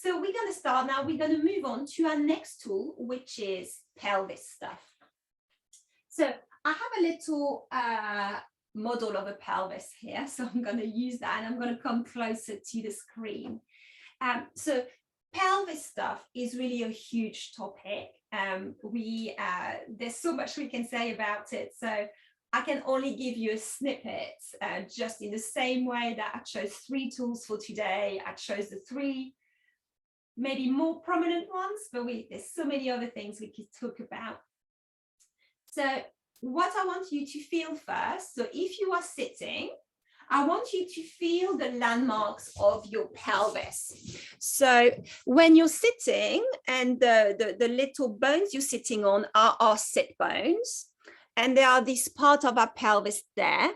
So we're going to start now. We're going to move on to our next tool, which is pelvis stuff. So I have a little model of a pelvis here. So I'm going to use that and I'm going to come closer to the screen. So pelvis stuff is really a huge topic. There's so much we can say about it. So I can only give you a snippet, just in the same way that I chose 3 tools for today. I chose the 3 maybe more prominent ones, but there's so many other things we could talk about. So what I want you to feel first, so if you are sitting, I want you to feel the landmarks of your pelvis. So when you're sitting and the little bones you're sitting on are our sit bones, and there are this part of our pelvis there,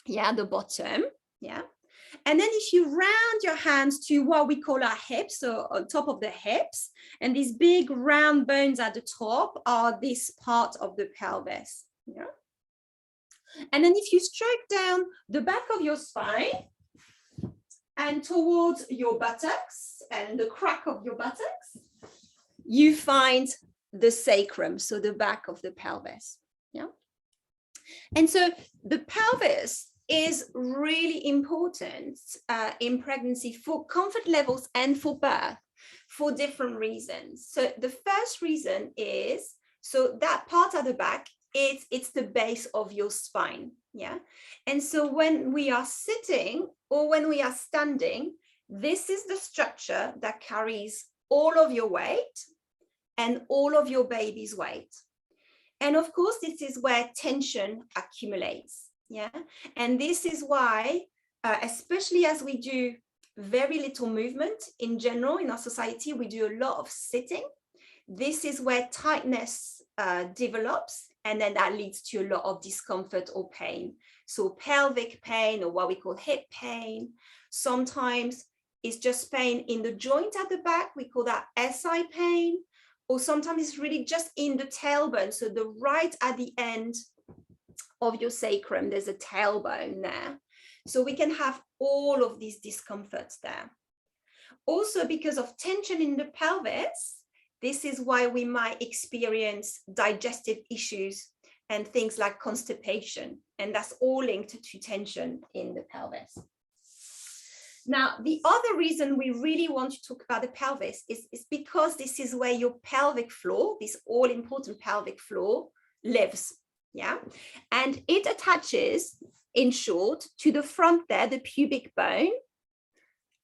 yeah, the bottom, yeah. And then if you round your hands to what we call our hips, so on top of the hips, and these big round bones at the top are this part of the pelvis, yeah. And then if you stroke down the back of your spine and towards your buttocks and the crack of your buttocks, you find the sacrum, so the back of the pelvis, yeah. And so the pelvis is really important in pregnancy for comfort levels and for birth for different reasons. So the first reason is, so that part at the back, it's the base of your spine, yeah. And so when we are sitting or when we are standing, this is the structure that carries all of your weight and all of your baby's weight. And of course, this is where tension accumulates, yeah. And this is why, especially as we do very little movement in general in our society, we do a lot of sitting. This is where tightness develops, and then that leads to a lot of discomfort or pain. So pelvic pain, or what we call hip pain. Sometimes it's just pain in the joint at the back. We call that SI pain. Or sometimes it's really just in the tailbone. So the right at the end of your sacrum, there's a tailbone there. So we can have all of these discomforts there. Also, because of tension in the pelvis, this is why we might experience digestive issues and things like constipation. And that's all linked to tension in the pelvis. Now, the other reason we really want to talk about the pelvis is because this is where your pelvic floor, this all-important pelvic floor, lives, yeah? And it attaches, in short, to the front there, the pubic bone,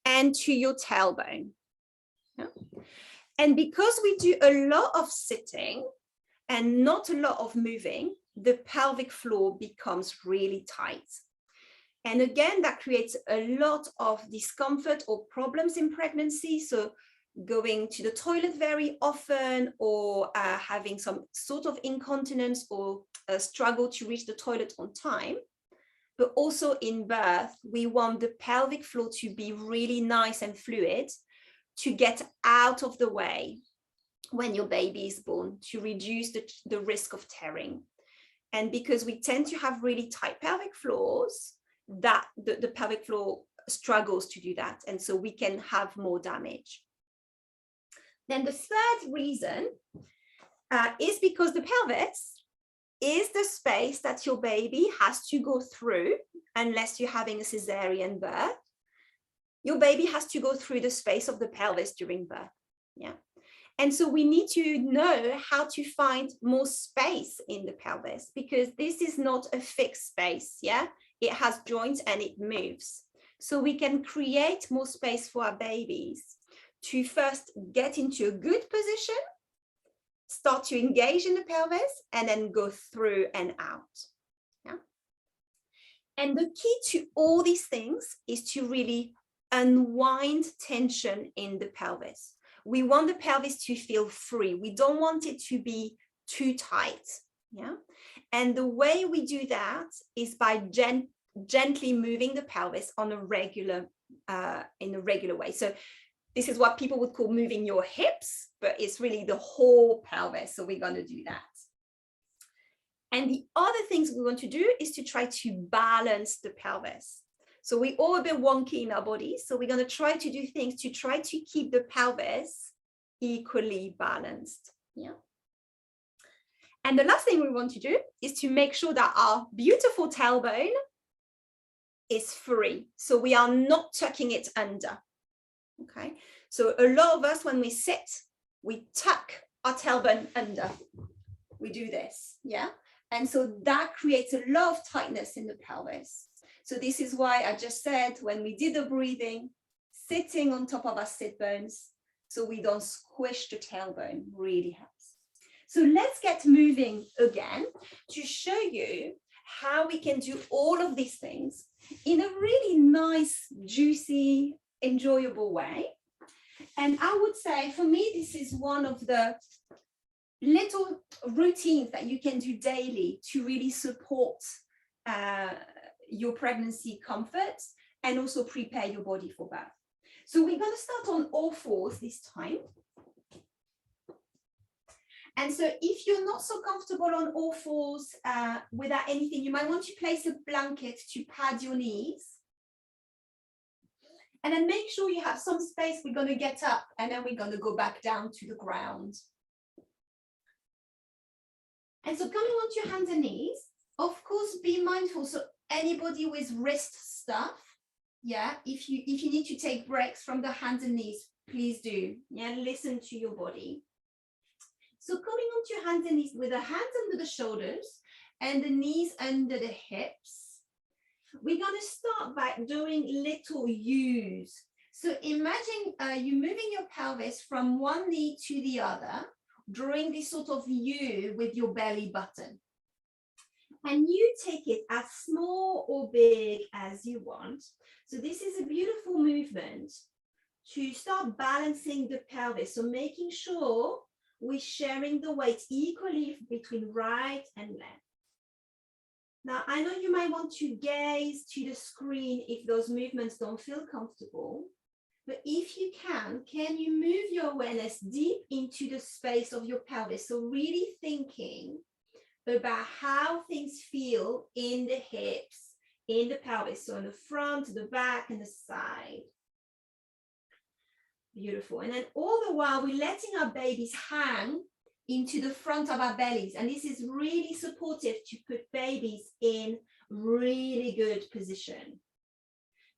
and to your tailbone. Yeah? And because we do a lot of sitting and not a lot of moving, the pelvic floor becomes really tight. And again, that creates a lot of discomfort or problems in pregnancy. So going to the toilet very often, or having some sort of incontinence or a struggle to reach the toilet on time. But also in birth, we want the pelvic floor to be really nice and fluid to get out of the way when your baby is born, to reduce the risk of tearing. And because we tend to have really tight pelvic floors, that the pelvic floor struggles to do that, and so we can have more damage. Then the third reason is because the pelvis is the space that your baby has to go through. Unless you're having a cesarean birth, your baby has to go through the space of the pelvis during birth, yeah. And so we need to know how to find more space in the pelvis, because this is not a fixed space, yeah. It has joints and it moves. So we can create more space for our babies to first get into a good position, start to engage in the pelvis, and then go through and out. Yeah? And the key to all these things is to really unwind tension in the pelvis. We want the pelvis to feel free. We don't want it to be too tight. Yeah. And the way we do that is by gently moving the pelvis on a regular, in a regular way. So this is what people would call moving your hips, but it's really the whole pelvis. So we're going to do that. And the other things we want to do is to try to balance the pelvis. So we're all a bit wonky in our bodies. So we're going to try to do things to try to keep the pelvis equally balanced. Yeah. And the last thing we want to do is to make sure that our beautiful tailbone is free. So we are not tucking it under. Okay. So a lot of us, when we sit, we tuck our tailbone under. We do this. Yeah. And so that creates a lot of tightness in the pelvis. So this is why I just said, when we did the breathing, sitting on top of our sit bones, so we don't squish the tailbone, really helps. So let's get moving again to show you how we can do all of these things in a really nice, juicy, enjoyable way. And I would say, for me, this is one of the little routines that you can do daily to really support your pregnancy comfort and also prepare your body for birth. So we're going to start on all fours this time. And so if you're not so comfortable on all fours without anything, you might want to place a blanket to pad your knees. And then make sure you have some space. We're going to get up and then we're going to go back down to the ground. And so coming onto your hands and knees, of course, be mindful. So anybody with wrist stuff, yeah, if you need to take breaks from the hands and knees, please do. Yeah, listen to your body. So coming onto your hands and knees with the hands under the shoulders and the knees under the hips, we're going to start by doing little U's. So imagine you moving your pelvis from one knee to the other, drawing this sort of U with your belly button. And you take it as small or big as you want. So this is a beautiful movement to start balancing the pelvis. So making sure we're sharing the weight equally between right and left. Now, I know you might want to gaze to the screen if those movements don't feel comfortable, but if you can you move your awareness deep into the space of your pelvis? So really thinking about how things feel in the hips, in the pelvis, so in the front, the back, and the side. Beautiful. And then all the while, we're letting our babies hang into the front of our bellies. And this is really supportive to put babies in really good position.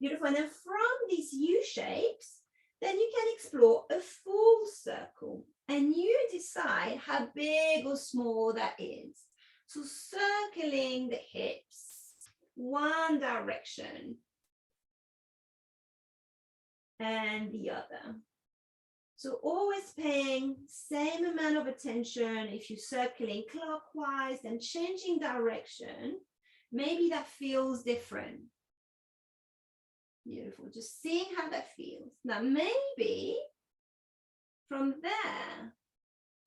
Beautiful. And then from these U shapes, then you can explore a full circle. And you decide how big or small that is. So circling the hips, one direction and the other. So always paying same amount of attention. If you're circling clockwise and changing direction, maybe that feels different. Beautiful. Just seeing how that feels. Now, maybe from there,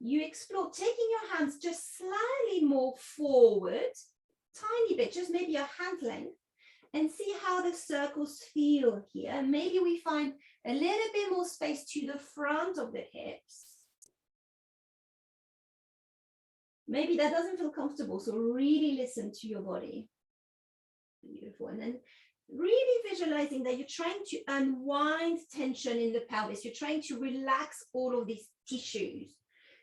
you explore taking your hands just slightly more forward, tiny bit, just maybe a hand length, and see how the circles feel here. Maybe we find a little bit more space to the front of the hips. Maybe that doesn't feel comfortable, so really listen to your body. Beautiful. And then really visualizing that you're trying to unwind tension in the pelvis. You're trying to relax all of these tissues.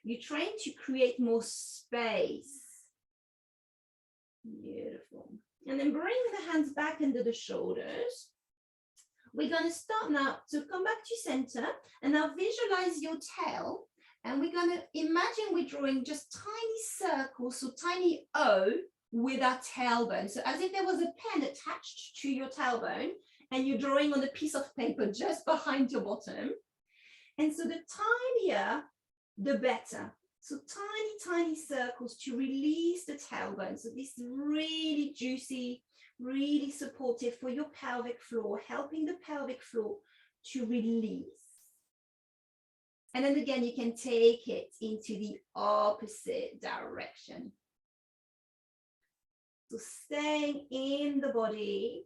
You're trying to create more space. Beautiful. And then bring the hands back under the shoulders. We're going to start now to come back to center, and now visualize your tail. And we're going to imagine we're drawing just tiny circles, so tiny O with our tailbone. So as if there was a pen attached to your tailbone, and you're drawing on a piece of paper just behind your bottom. And so the tinier, the better. So tiny circles to release the tailbone. So this is really juicy, really supportive for your pelvic floor, helping the pelvic floor to release. And then again, you can take it into the opposite direction. So staying in the body.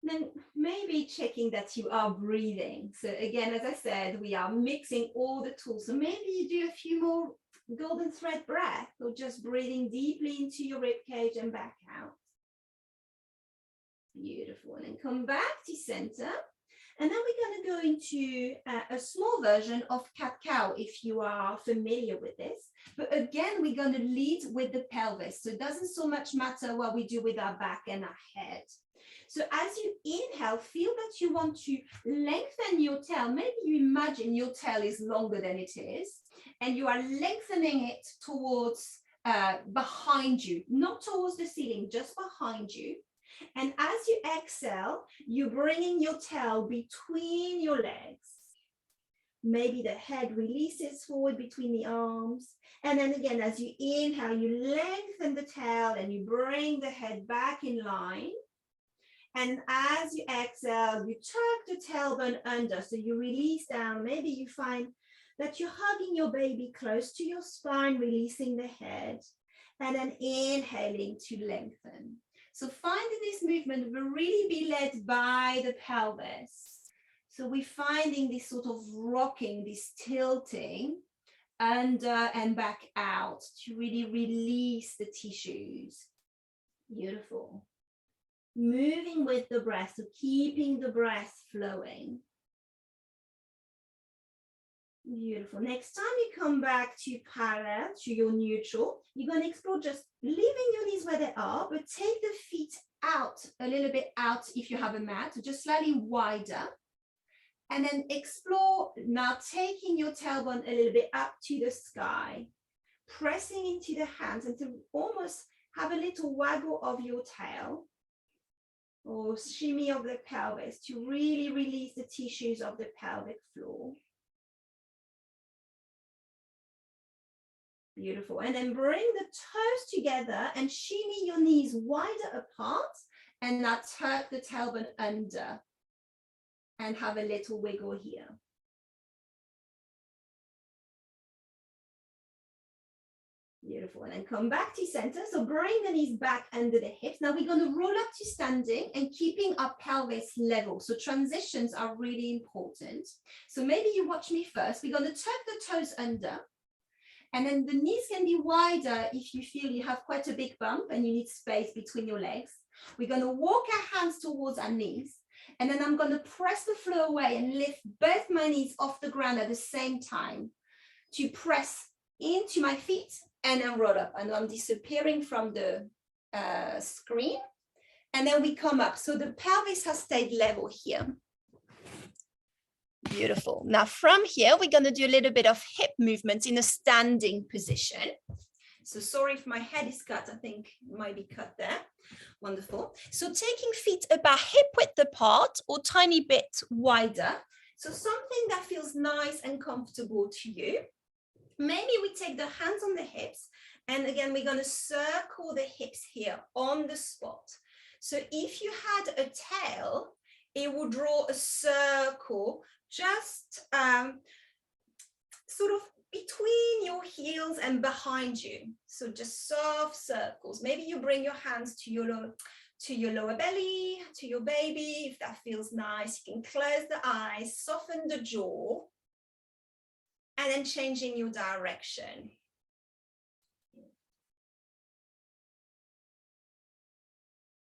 Then maybe checking that you are breathing. So again, as I said, we are mixing all the tools. So maybe you do a few more golden thread breath, or just breathing deeply into your rib cage and back out. Beautiful. And then come back to center. And then we're going to go into a small version of cat-cow if you are familiar with this. But again, we're going to lead with the pelvis. So it doesn't so much matter what we do with our back and our head. So as you inhale, feel that you want to lengthen your tail. Maybe you imagine your tail is longer than it is, and you are lengthening it towards behind you, not towards the ceiling, just behind you. And as you exhale, you're bringing your tail between your legs. Maybe the head releases forward between the arms. And then again, as you inhale, you lengthen the tail and you bring the head back in line. And as you exhale, you tuck the tailbone under. So you release down. Maybe you find that you're hugging your baby close to your spine, releasing the head. And then inhaling to lengthen. So finding this movement will really be led by the pelvis. So we're finding this sort of rocking, this tilting under and back out to really release the tissues. Beautiful. Moving with the breath, so keeping the breath flowing. Beautiful. Next time you come back to parallel, to your neutral, you're going to explore just leaving your knees where they are, but take the feet out, a little bit out if you have a mat, so just slightly wider. And then explore now taking your tailbone a little bit up to the sky, pressing into the hands and to almost have a little waggle of your tail or shimmy of the pelvis to really release the tissues of the pelvic floor. Beautiful. And then bring the toes together and shimmy your knees wider apart and now tuck the tailbone under and have a little wiggle here. Beautiful. And then come back to center. So bring the knees back under the hips. Now we're going to roll up to standing and keeping our pelvis level. So transitions are really important. So maybe you watch me first. We're going to tuck the toes under. And then the knees can be wider if you feel you have quite a big bump and you need space between your legs. We're going to walk our hands towards our knees. And then I'm going to press the floor away and lift both my knees off the ground at the same time to press into my feet and then roll up. And I'm disappearing from the screen. And then we come up. So the pelvis has stayed level here. Beautiful. Now from here, we're going to do a little bit of hip movement in a standing position. So sorry if my head is cut. I think it might be cut there. Wonderful. So taking feet about hip width apart or tiny bit wider. So something that feels nice and comfortable to you. Maybe we take the hands on the hips. And again, we're going to circle the hips here on the spot. So if you had a tail, it will draw a circle just sort of between your heels and behind you. So just soft circles. Maybe you bring your hands to your lower belly, to your baby, if that feels nice. You can close the eyes, soften the jaw, and then changing your direction.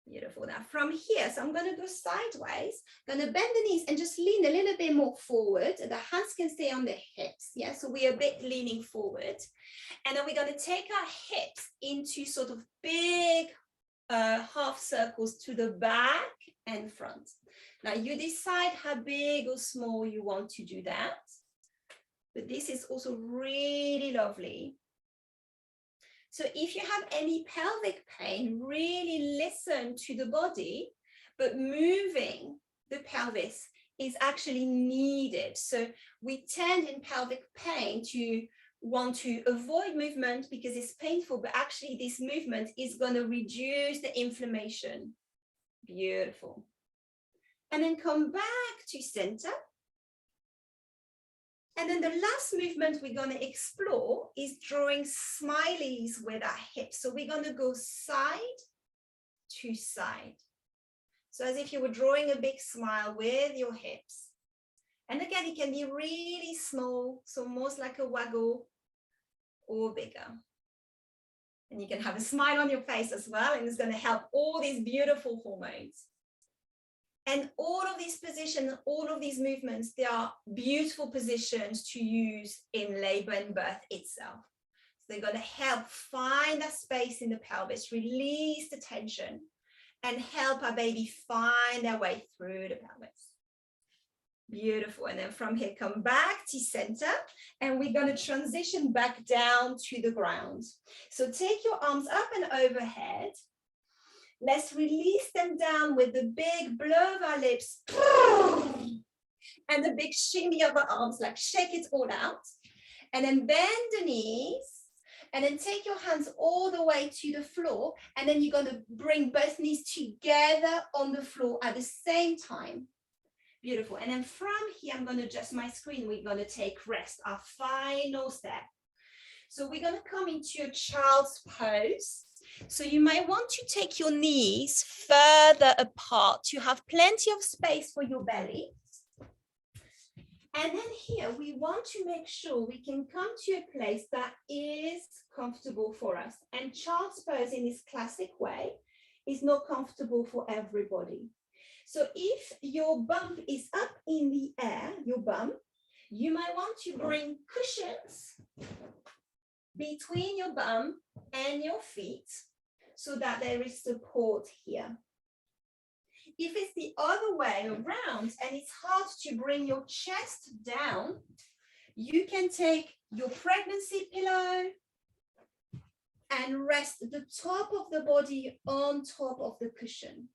Beautiful. Now from here, so I'm going to go sideways, going to bend the knees and just lean a little bit more forward. The hands can stay on the hips. Yeah, so we're a bit leaning forward. And then we're going to take our hips into sort of big half circles to the back and front. Now you decide how big or small you want to do that. But this is also really lovely. So if you have any pelvic pain, really listen to the body, but moving the pelvis is actually needed. So we tend in pelvic pain to want to avoid movement because it's painful, but actually this movement is going to reduce the inflammation. Beautiful. And then come back to center. And then the last movement we're going to explore is drawing smileys with our hips. So we're going to go side to side. So as if you were drawing a big smile with your hips. And again, it can be really small, so most like a waggle or bigger. And you can have a smile on your face as well, and it's going to help all these beautiful hormones. And all of these positions, all of these movements, they are beautiful positions to use in labor and birth itself. So they're going to help find that space in the pelvis, release the tension, and help our baby find their way through the pelvis. Beautiful. And then from here, come back to center, and we're going to transition back down to the ground. So take your arms up and overhead. Let's release them down with the big blow of our lips and the big shimmy of our arms, like shake it all out. And then bend the knees, and then take your hands all the way to the floor, and then you're going to bring both knees together on the floor at the same time. Beautiful. And then from here, I'm going to adjust my screen. We're going to take rest, our final step. So we're going to come into a child's pose. So you might want to take your knees further apart to have plenty of space for your belly. And then here, we want to make sure we can come to a place that is comfortable for us. And child's pose in this classic way is not comfortable for everybody. So if your bum is up in the air, your bum, you might want to bring cushions between your bum and your feet so that there is support here. If it's the other way around and it's hard to bring your chest down, you can take your pregnancy pillow and rest the top of the body on top of the cushion.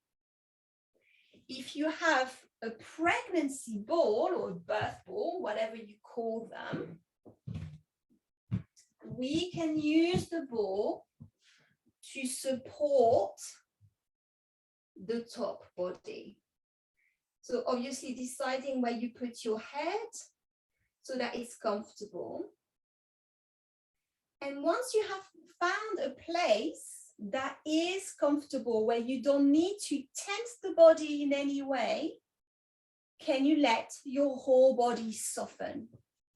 If you have a pregnancy ball or a birth ball, whatever you call them, we can use the ball to support the top body. So obviously deciding where you put your head so that it's comfortable. And once you have found a place that is comfortable, where you don't need to tense the body in any way, can you let your whole body soften?